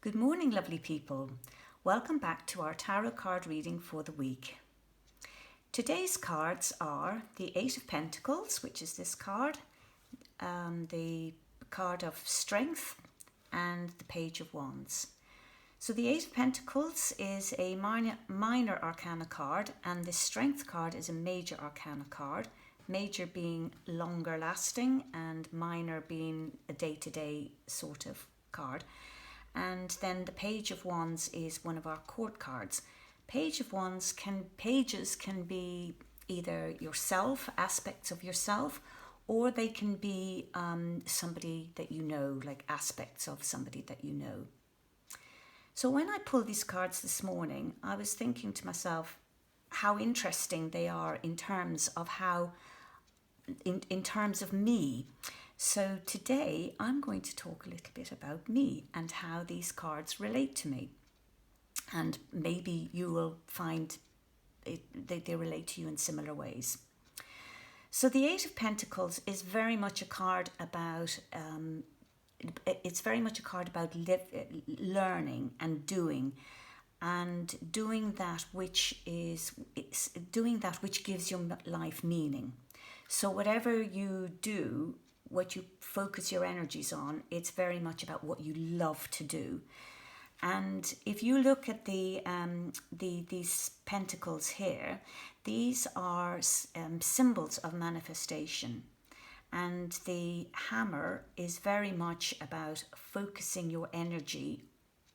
Good morning, lovely people. Welcome back to our tarot card reading for the week. Today's cards are the Eight of Pentacles, which is this card, the card of Strength, and the Page of Wands. So the Eight of Pentacles is a minor arcana card, and the Strength card is a major arcana card, major being longer lasting and minor being a day-to-day sort of card. And then the Page of Wands is one of our court cards. Pages can be either yourself, aspects of yourself, or they can be somebody that you know, like aspects of somebody that you know. So when I pulled these cards this morning, I was thinking to myself how interesting they are in terms of in terms of me. So today I'm going to talk a little bit about me and how these cards relate to me. And maybe you will find they relate to you in similar ways. So the Eight of Pentacles is very much a card about learning and doing that which gives your life meaning. So whatever you do, what you focus your energies on, it's very much about what you love to do. And if you look at these pentacles here, these are symbols of manifestation. And the hammer is very much about focusing your energy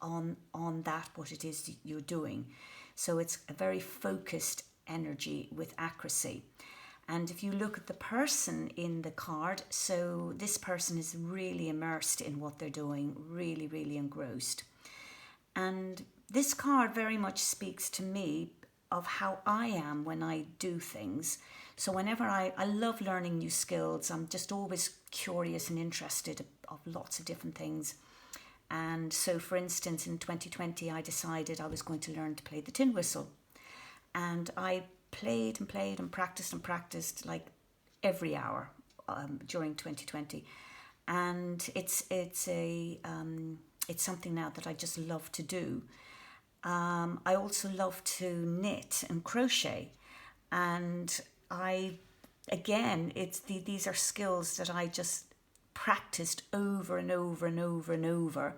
on that, what it is you're doing. So it's a very focused energy with accuracy. And if you look at the person in the card, so this person is really immersed in what they're doing, really, really engrossed. And this card very much speaks to me of how I am when I do things. So whenever I love learning new skills, I'm just always curious and interested of lots of different things. And so, for instance, in 2020, I decided I was going to learn to play the tin whistle. And I played and practiced like every hour during 2020, and it's something now that I just love to do. I also love to knit and crochet, and these are skills that I just practiced over and over and over and over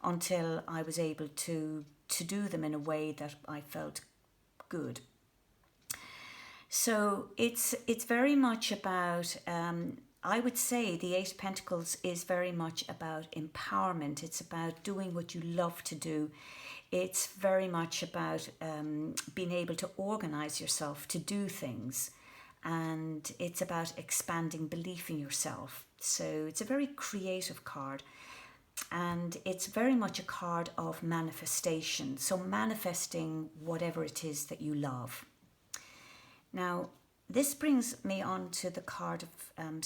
until I was able to do them in a way that I felt good. So it's very much about, I would say the Eight of Pentacles is very much about empowerment. It's about doing what you love to do. It's very much about being able to organize yourself to do things. And it's about expanding belief in yourself. So it's a very creative card. And it's very much a card of manifestation. So manifesting whatever it is that you love. Now, this brings me on to the card of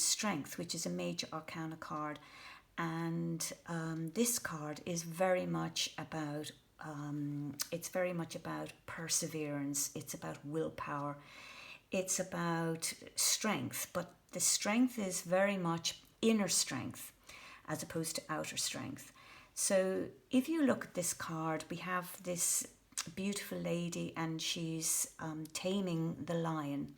Strength, which is a major arcana card. And this card is very much about, perseverance. It's about willpower. It's about strength, but the strength is very much inner strength as opposed to outer strength. So if you look at this card, we have this beautiful lady, and she's taming the lion,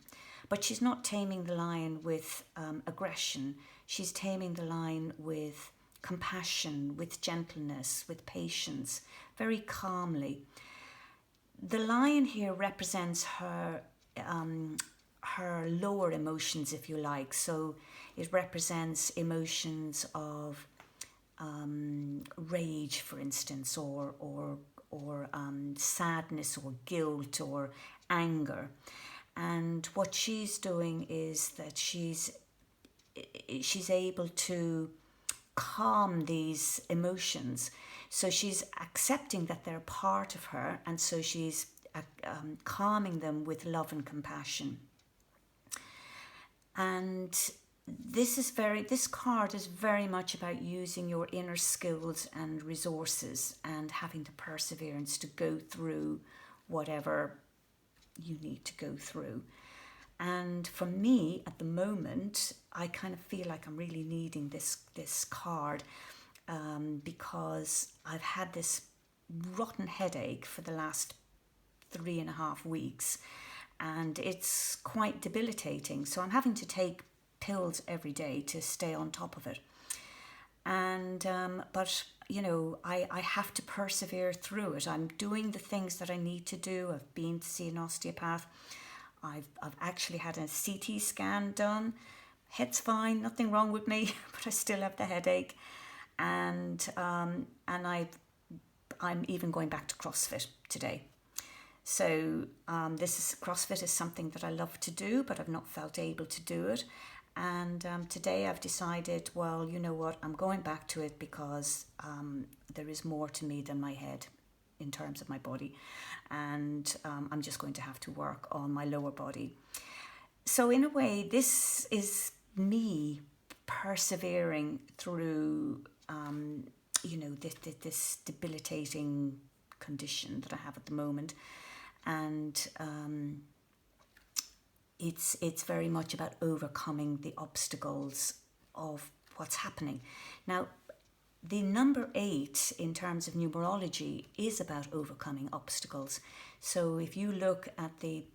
but she's not taming the lion with aggression. She's taming the lion with compassion, with gentleness, with patience, very calmly. The lion here represents her lower emotions, if you like. So it represents emotions of rage, for instance, or sadness or guilt or anger. And what she's doing is that she's able to calm these emotions. So she's accepting that they're part of her, and so she's calming them with love and compassion. And this card is very much about using your inner skills and resources and having the perseverance to go through whatever you need to go through. And for me, at the moment, I kind of feel like I'm really needing this card. because I've had this rotten headache for the last 3.5 weeks, and it's quite debilitating. So I'm having to take pills every day to stay on top of it. And but I have to persevere through it. I'm doing the things that I need to do. I've been to see an osteopath. I've actually had a CT scan done. Head's fine, nothing wrong with me, but I still have the headache. And I'm even going back to CrossFit today. So CrossFit is something that I love to do, but I've not felt able to do it. And today I've decided, well, you know what, I'm going back to it because there is more to me than my head in terms of my body. And I'm just going to have to work on my lower body. So in a way, this is me persevering through, this debilitating condition that I have at the moment. And it's very much about overcoming the obstacles of what's happening. Now, the number 8 in terms of numerology is about overcoming obstacles. So if you look at the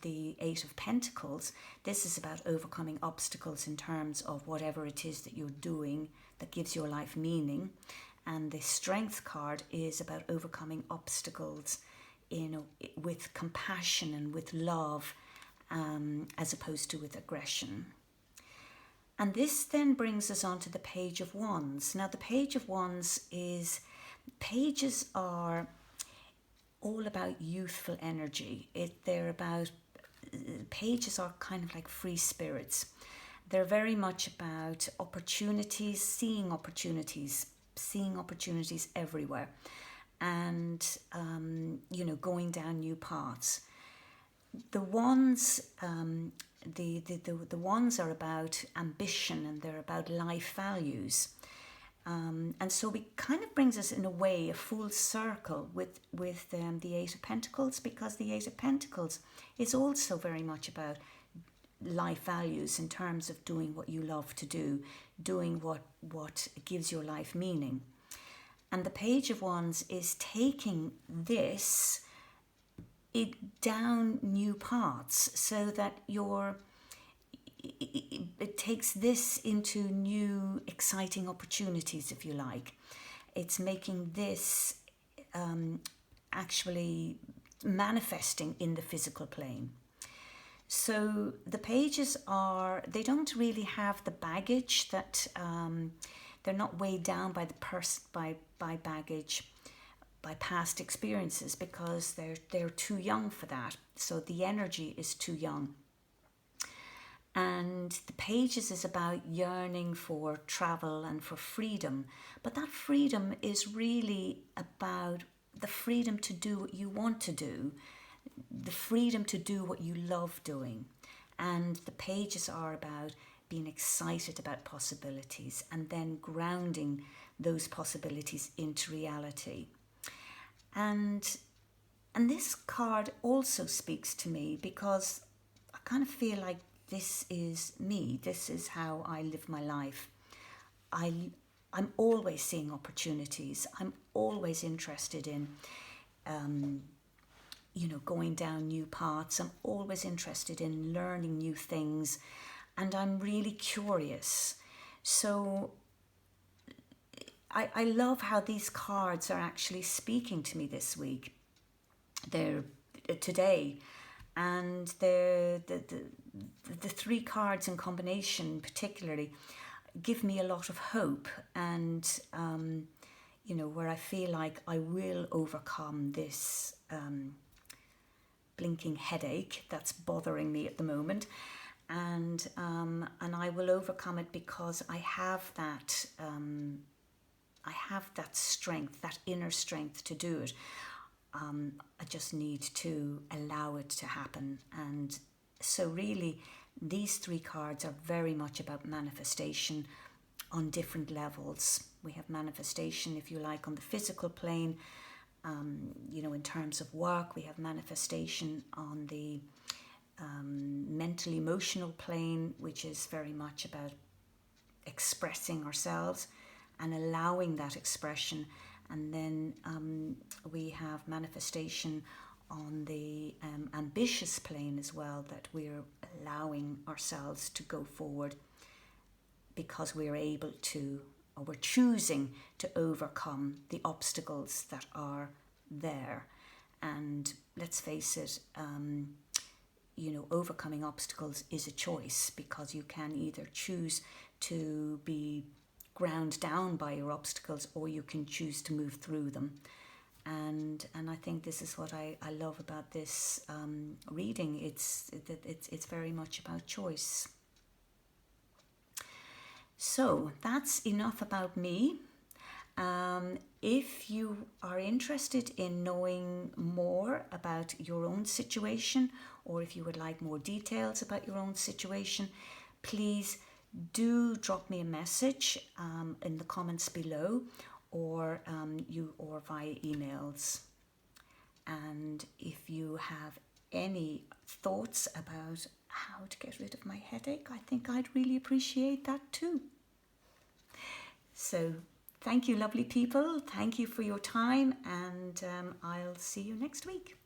8 of Pentacles, this is about overcoming obstacles in terms of whatever it is that you're doing that gives your life meaning. And the Strength card is about overcoming obstacles with compassion and with love, as opposed to with aggression. And this then brings us on to the Page of Wands. Now, the Page of Wands pages are all about youthful energy. Pages are kind of like free spirits. They're very much about opportunities, seeing opportunities everywhere, and going down new paths. The wands, the wands are about ambition, and they're about life values. And so it kind of brings us in a way a full circle with the 8 of Pentacles, because the 8 of Pentacles is also very much about life values in terms of doing what you love to do, doing what gives your life meaning. And the Page of Wands is taking this down new paths, so that it takes this into new exciting opportunities, if you like. It's making this actually manifesting in the physical plane. So the pages they don't really have the baggage that they're not weighed down by by baggage, by past experiences, because they're too young for that. So the energy is too young. And the pages is about yearning for travel and for freedom. But that freedom is really about the freedom to do what you want to do, the freedom to do what you love doing. And the pages are about being excited about possibilities and then grounding those possibilities into reality. And this card also speaks to me, because I kind of feel like this is me. This is how I live my life. I'm always seeing opportunities. I'm always interested in, going down new paths. I'm always interested in learning new things, and I'm really curious. So I love how these cards are actually speaking to me this week. They're today, and the 3 cards in combination particularly give me a lot of hope, and where I feel like I will overcome this blinking headache that's bothering me at the moment, and I will overcome it because I have that strength, that inner strength to do it. I just need to allow it to happen. And so really these 3 cards are very much about manifestation on different levels. We have manifestation, if you like, on the physical plane, in terms of work. We have manifestation on the mental emotional plane, which is very much about expressing ourselves. and allowing that expression. And then we have manifestation on the ambitious plane as well, that we're allowing ourselves to go forward because we're able to, or we're choosing to overcome the obstacles that are there. And let's face it, overcoming obstacles is a choice, because you can either choose to be ground down by your obstacles, or you can choose to move through them. And I think this is what I love about this reading. It's very much about choice. So that's enough about me. If you are interested in knowing more about your own situation, or if you would like more details about your own situation, please do drop me a message in the comments below, or via emails. And if you have any thoughts about how to get rid of my headache, I think I'd really appreciate that too. So thank you, lovely people. Thank you for your time, and I'll see you next week.